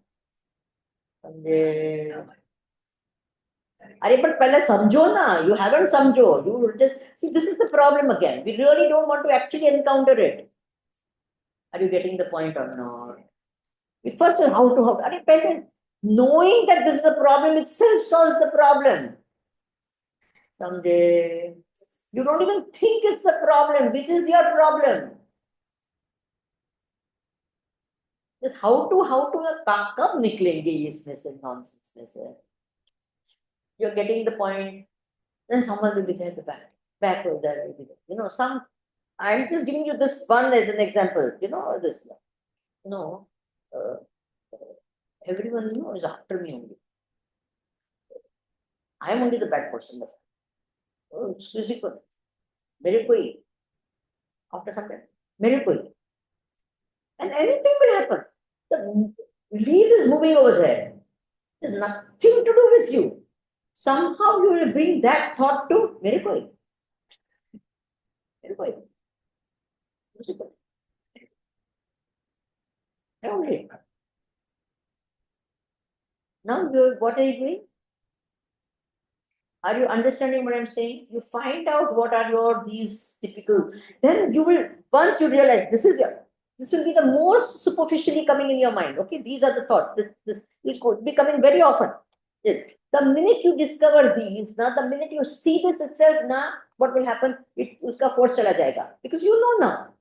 अरे but पहले समझो ना. You haven't समझो. You just see, this is the problem again. We really don't want to actually encounter it. Are you getting the point or not? We first how to अरे पहले knowing that this is a problem itself solves the problem. Someday you don't even think it's a problem. Which is your problem? Just how to कब निकलेंगे ये इसमें से nonsense में से? You're getting the point. Then someone will be there at the back of there will be there. You know, some. I'm just giving you this one as an example. You know this. You know, everyone is after me only. I am only the bad person. Oh, excuse me for that. मेरे कोई after some time, मेरे कोई, and anything will happen. The leaf is moving over there. There's nothing to do with you. Somehow you will bring that thought to मेरे कोई, मेरे कोई. Only. Now, what are you doing? Are you understanding what I'm saying? You find out what are your these typical. Then you will, once you realize this will be the most superficially coming in your mind. Okay, these are the thoughts. This will be coming very often. Yes. The minute you discover these, now the minute you see this itself, now what will happen? Uska force chala jayega, because you know now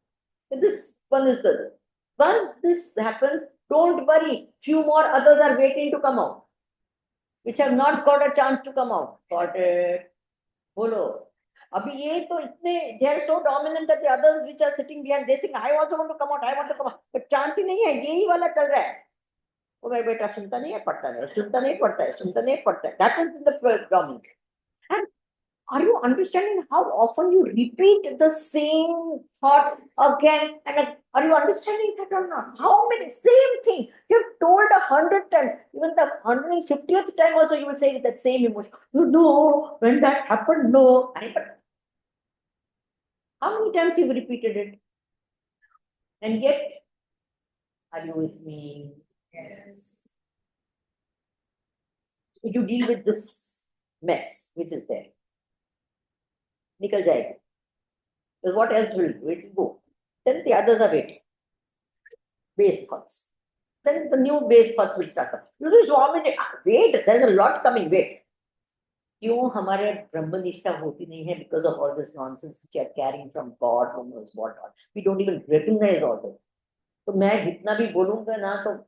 that this one is the. Once this happens, don't worry. Few more others are waiting to come out, which have not got a chance to come out. Got it? Bolo. अभी ये तो इतने they are so dominant that the others which are sitting behind they saying I also want to come out, I want to come out, but chance ही नहीं है. यही वाला चल रहा है. वो भाई बेटा सुनता नहीं है, पढ़ता नहीं, सुनता नहीं पढ़ता है, सुनता नहीं पढ़ता है. That is the dominant. And are you understanding how often you repeat the same thoughts again and again? Are you understanding that or not? How many same thing you have told 100 times, even the 150th time also you will say with that same emotion. You know when that happened, no. How many times you've repeated it? And yet, are you with me? Yes. You deal with this mess which is there. निकल जाएगा. Because what else will do? It will go. Then the others are waiting. Base thoughts. Then the new base thoughts will start up. You just wait, there's a lot coming, wait. क्यों हमारे ब्रह्मनिष्ठा होती नहीं है? Because of all this nonsense which we are carrying from God, who knows what. We don't even recognize all this. तो मैं जितना भी बोलूंगा ना, तो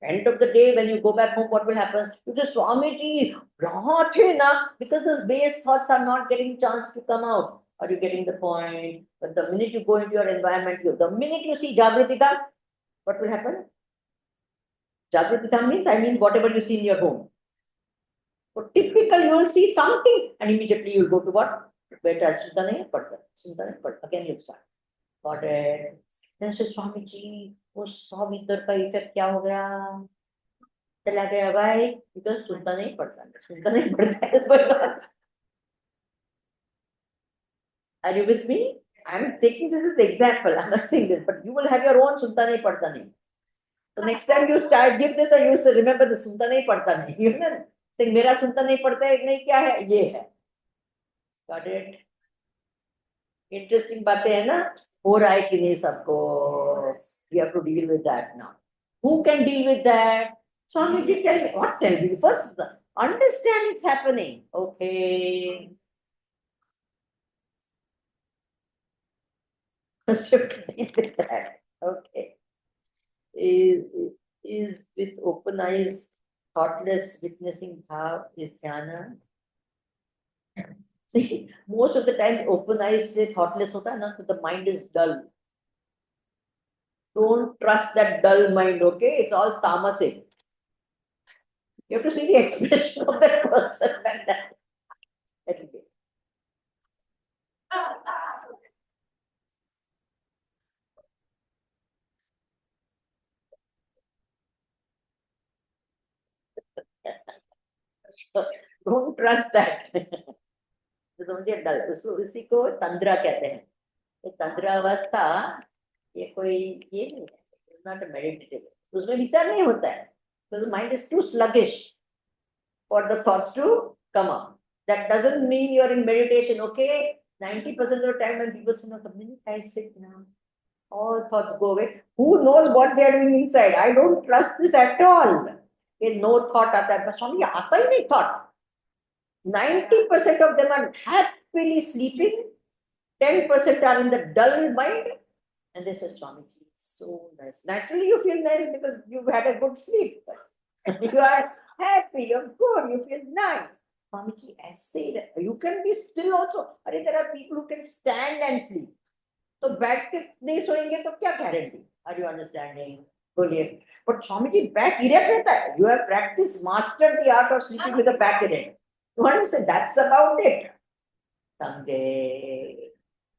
end of the day when you go back home, what will happen? You just Swamiji, rahat hai na, because those base thoughts are not getting chance to come out. Are you getting the point? But the minute you go into your environment, the minute you see Jagriti Dham, what will happen? Jagriti Dham means, I mean whatever you see in your home. So typically you will see something and immediately you will go to what? Beta sunta nahi padta, sunta nahi padta. Again you start. Got it? Then say Swamiji, वो सब इधर का effect क्या हो गया? चला गया भाई, because सुनता नहीं पड़ता है. Are you with me? I'm taking this as an example. I'm not saying this, but you will have your own सुनता नहीं पड़ता नहीं. So next time you start give this and you remember the सुनता नहीं पड़ता नहीं. You know, saying मेरा सुनता नहीं पड़ता है नहीं क्या है? ये है. Got it? Interesting बातें है ना? हो रहा है कि नहीं सबको? You have to deal with that now. Who can deal with that? Swamiji, tell me. What tell me? First, understand it's happening. Okay. First, you have to deal with that. Okay. Is, is with open eyes, thoughtless, witnessing bhav is dhyana. See, most of the time, open eyes से thoughtless होता है ना, so the mind is dull. Don't trust that dull mind, okay? It's all tamasic. You have to see the expression of that person when that will be. So don't trust that. तो समझिए डल उसी को तंद्रा कहते हैं. तो तंद्रा अवस्था ये कोई ये नहीं है, नॉट मेडिटेटिव, उसमें विचार नहीं होता है. So the mind is too sluggish for the thoughts to come up. That doesn't mean you're in meditation, okay? 90% of the time when people say, no, the minute I sit now, all thoughts go away. Who knows what they are doing inside? I don't trust this at all. Okay, no thought आता है, but स्वामी आता ही नहीं thought. 90% of them are happily sleeping. 10% are in the dull mind. And they say, Swamiji, so nice. Naturally, you feel nice because you've had a good sleep. You are happy, you're good, you feel nice. Swamiji, I say that you can be still also. There are people who can stand and sleep. तो बैठ के नहीं सोएंगे तो क्या guarantee? Are you understanding? बोलिए. But Swamiji, back erect रहता है. You have practiced, mastered the art of sleeping with a back erect. You understand? That's about it. Someday.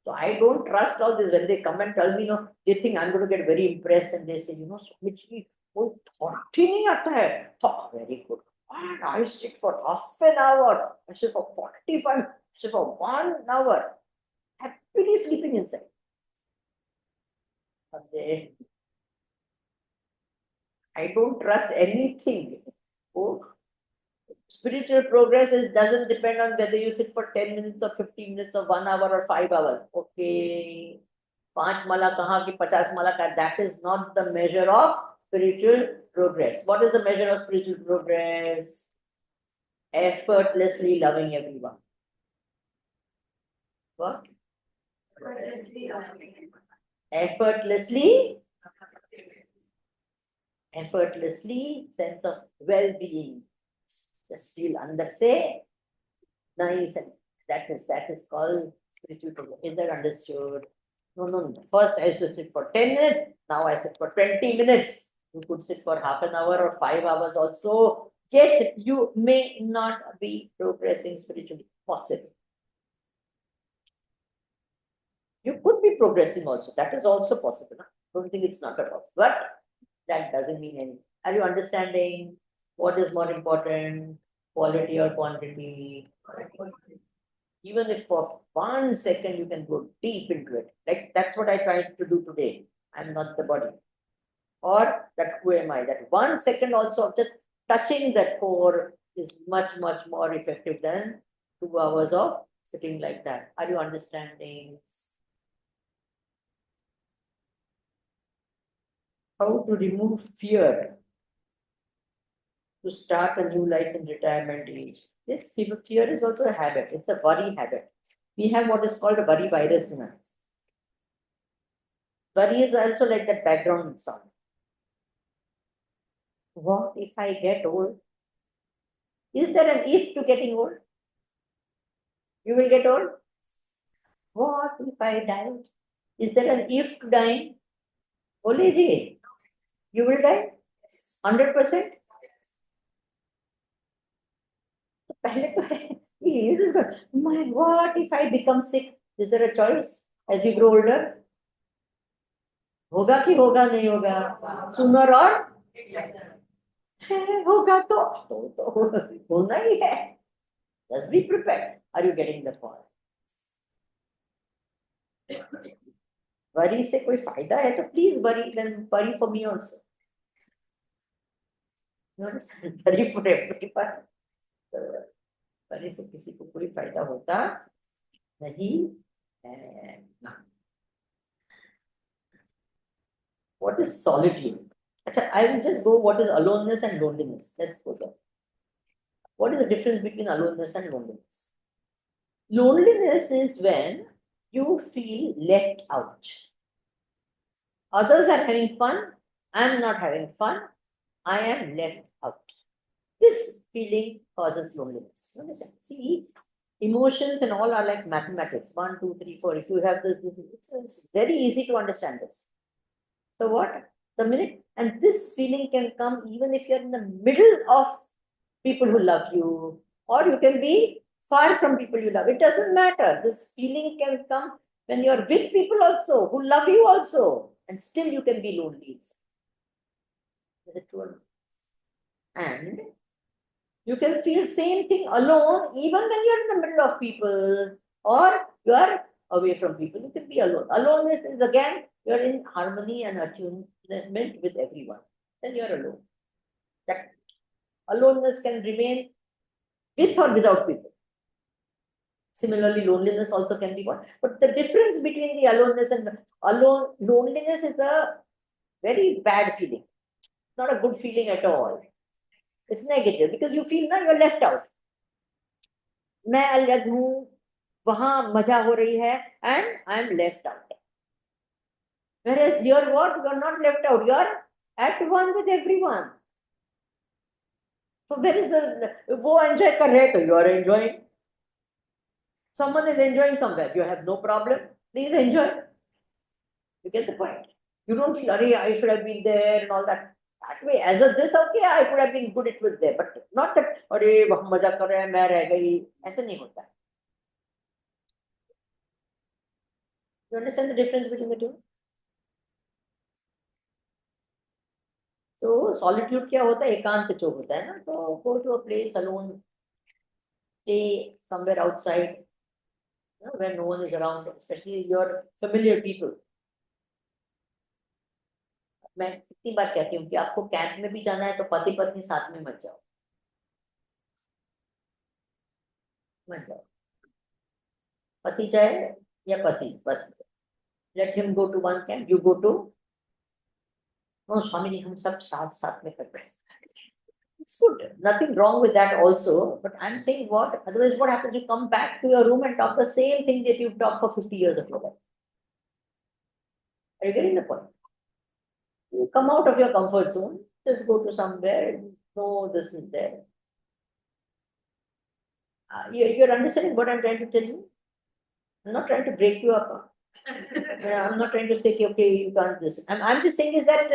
So I don't trust all this. When they come and tell me, no, they think I'm going to get very impressed, and they say, you know, Swamiji, कोई thought ही नहीं आता है. Thought, very good. And I sit for half an hour. I sit for 45. I sit for 1 hour. Happily sleeping inside. Okay. I don't trust anything. Oh, spiritual progress doesn't depend on whether you sit for 10 minutes or 15 minutes or 1 hour or 5 hours. Okay. 5 mala kaha ki 50 mala ka, that is not the measure of spiritual progress. What is the measure of spiritual progress? Effortlessly loving everyone. What? Effortlessly sense of well-being. Just feel under say nice, and that is called spiritual progress. Is that understood? No. First I used to sit for 10 minutes, now I sit for 20 minutes. You could sit for half an hour or 5 hours also. Yet you may not be progressing spiritually. Possible. You could be progressing also. That is also possible. Don't think it's not at all. But that doesn't mean anything. Are you understanding what is more important, quality or quantity? Even if for 1 second you can go deep into it. Like that's what I tried to do today. I'm not the body. Or that who am I? That 1 second also of just touching that core is much, much more effective than 2 hours of sitting like that. Are you understanding? How to remove fear to start a new life in retirement age. This fear is also a habit. It's a worry habit. We have what is called a worry virus in us. Worry is also like that background sound. What if I get old? Is there an if to getting old? You will get old? What if I die? Is there an if to dying? Only ji, you will die? 100%? पहले तो है, this is good. My, what if I become sick? Is there a choice as you grow older? होगा कि होगा नहीं होगा? Sooner or होगा तो होना ही है. Just be prepared. Are you getting the point? Worry से कोई फायदा है तो please worry, then worry for me also. You understand? Worry for everyone. worry से किसी को कोई फायदा होता नहीं है. What is solitude? Achha, I will just go what is aloneness and loneliness. Let's go there. What is the difference between aloneness and loneliness? Loneliness is when you feel left out. Others are having fun, I am not having fun, I am left out. This feeling causes loneliness. Understand? See, emotions and all are like mathematics. 1, 2, 3, 4. If you have this it's very easy to understand this. So what? The minute, and this feeling can come even if you're in the middle of people who love you, or you can be far from people you love. It doesn't matter. This feeling can come when you're with people also who love you also, and still you can be lonely. Is it true? And you can feel same thing alone even when you're in the middle of people or you are away from people. You can be alone. Aloneness is again you're in harmony and attunement with everyone. Then you're alone. That aloneness can remain with or without people. Similarly, loneliness also can be one. But the difference between the aloneness and loneliness is a very bad feeling. It's not a good feeling at all. It's negative because you feel now you're left out. मैं अलग हूँ, वहां मजा हो रही है, and I'm left out. Whereas here, what? You're not left out. You're at one with everyone. So where is the वो enjoy कर रहे तो you are enjoying. Someone is enjoying somewhere. You have no problem. Please enjoy. You get the point. You don't feel, I should have been there and all that. That way, as a this, okay, I could have been good it with there, but not that, अरे वह मजा कर रहे हैं मैं रह गई, ऐसा नहीं होता. You understand the difference between the two? तो सॉलिट्यूड क्या होता है? एकांत जो होता है ना, तो go to a place alone, stay somewhere outside, where no one is around, especially your familiar people. मैं कितनी बार कहती हूँ कि आपको कैंप में भी जाना है तो पति पत्नी साथ में मत जाओ, मत जाओ. पति जाए या पत्नी, let him go to one camp, you go to, no Swami ji हम सब साथ साथ में करते हैं. It's good, nothing wrong with that also, but I'm saying what, otherwise what happens, you come back to your room and talk the same thing that you've talked for 50 years of your life. Are you getting the point? You come out of your comfort zone, just go to somewhere, no, this is there. You're understanding what I'm trying to tell you? I'm not trying to break you up. I'm not trying to say, okay, you can't this. I'm just saying is that,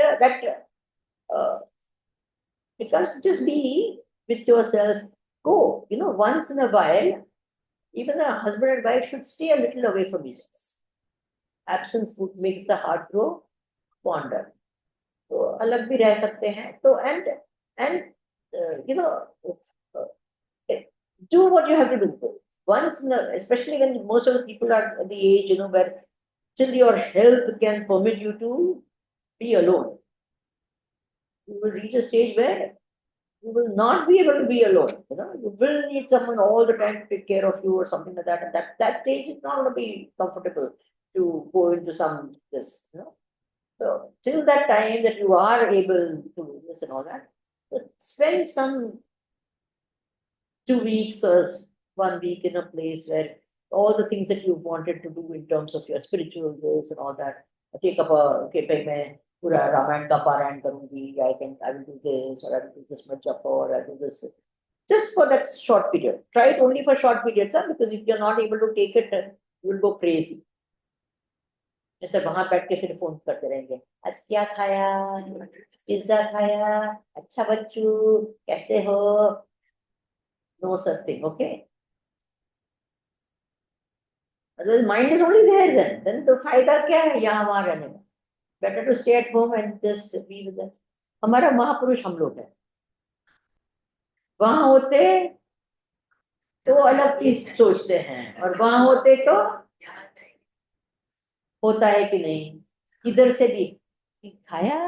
because just be with yourself, go, once in a while, even a husband and wife should stay a little away from each other. Absence makes the heart grow fonder. तो अलग भी रह सकते हैं तो and do what you have to do. Once, especially when most of the people are at the age, where till your health can permit you to be alone. You will reach a stage where you will not be able to be alone. You will need someone all the time to take care of you or something like that. And that stage is not going to be comfortable to go into some this. So till that time that you are able to do this and all that, so spend some 2 weeks or 1 week in a place where all the things that you've wanted to do in terms of your spiritual ways and all that. Take up okay, मैं पूरा रामायण का पारायण करूंगी, I will do this, or I will do this much japa, or I will do this. Just for that short period. Try it only for short periods, because if you're not able to take it, you will go crazy. तो वहां बैठ के फिर phone करते रहेंगे, आज क्या खाया, पिज्जा खाया, अच्छा बच्चू कैसे हो, no such thing, okay? Otherwise, mind is only there then तो फायदा क्या है यहाँ वहां रहने में? Better to stay at home and just be with them. हमारा महापुरुष हम लोग हैं, वहां होते तो अलग चीज सोचते हैं, और वहां होते तो होता है कि नहीं, किधर से भी खाया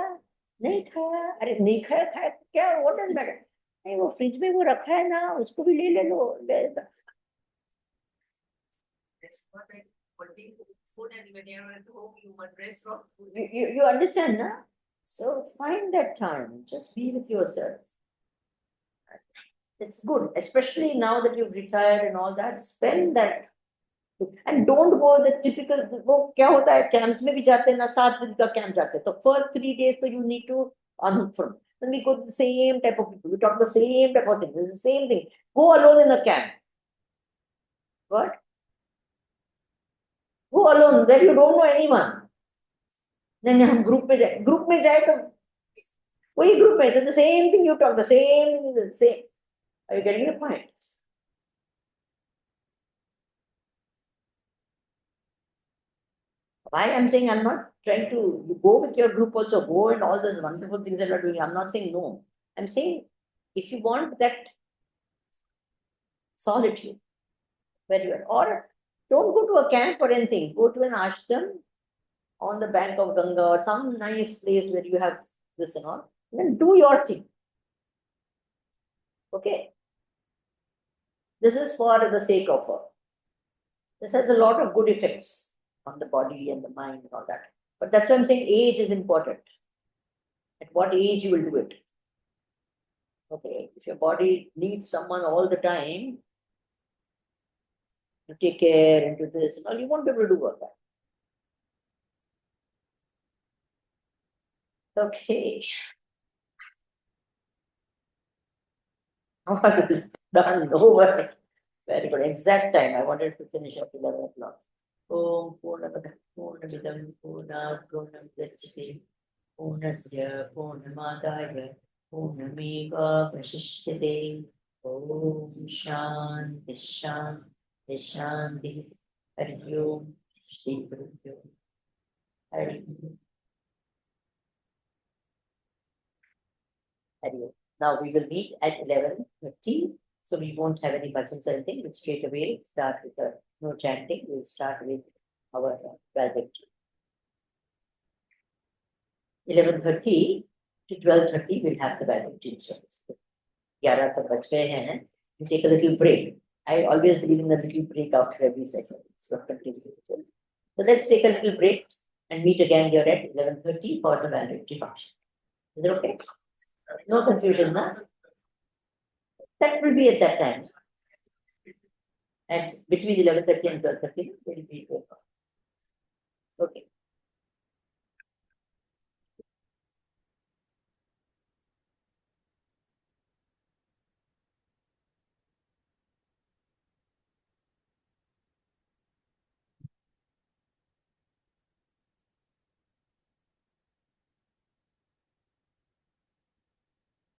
नहीं खाया, अरे नहीं खाया खाया क्या, व्हाट डज मैटर, नहीं वो फ्रिज में वो रखा है ना, उसको भी ले लो ले. You understand, na? So find that time, just be with yourself. It's good, especially now that you've retired and all that, spend that. And don't go the typical, वो क्या होता है camps में भी जाते हैं ना, 7 दिन का camp जाते हैं, तो first 3 days तो you need to unhook from. Then we go to the same type of people, we talk the same type of thing, it's the same thing. Go alone in a camp. What? Go alone where you don't know anyone. नहीं हम group में जाए तो वही group में, the same thing you talk, the same thing, the same. Are you getting the point? Why I'm saying I'm not trying to, you go with your group also, go and all those wonderful things that you're doing. I'm not saying no. I'm saying if you want that solitude where you are, or don't go to a camp or anything, go to an ashram on the bank of Ganga or some nice place where you have this and all, then do your thing. Okay? This is for the sake of this has a lot of good effects on the body and the mind and all that. But that's why I'm saying age is important. At what age you will do it. Okay, if your body needs someone all the time to take care and do this and all, you won't be able to do all that. Okay. All done, over. Very good. Exact time. I wanted to finish at 11 o'clock. Om Purnamada Purnamidam Purnat Purnamudachyate Purnasya Purnamadaya Purnameva Vasishyate Om Shanti Shanti Shanti Hari Om Shri Guru Hari Om. Hari Om. Now we will meet at 11:30. So we won't have any bhajans or anything. We'll straight away start with the no chanting. We'll start with our valedictory. 11:30 to 12:30 we'll have the valedictory instructions. 11 तक बच गए हैं. We take a little break. I always believe in a little break after every session. So let's take a little break and meet again here at 11:30 for the valedictory function. Is it okay? No confusion, no? That will be at that time. And between 11:30 and 12:30, will be okay.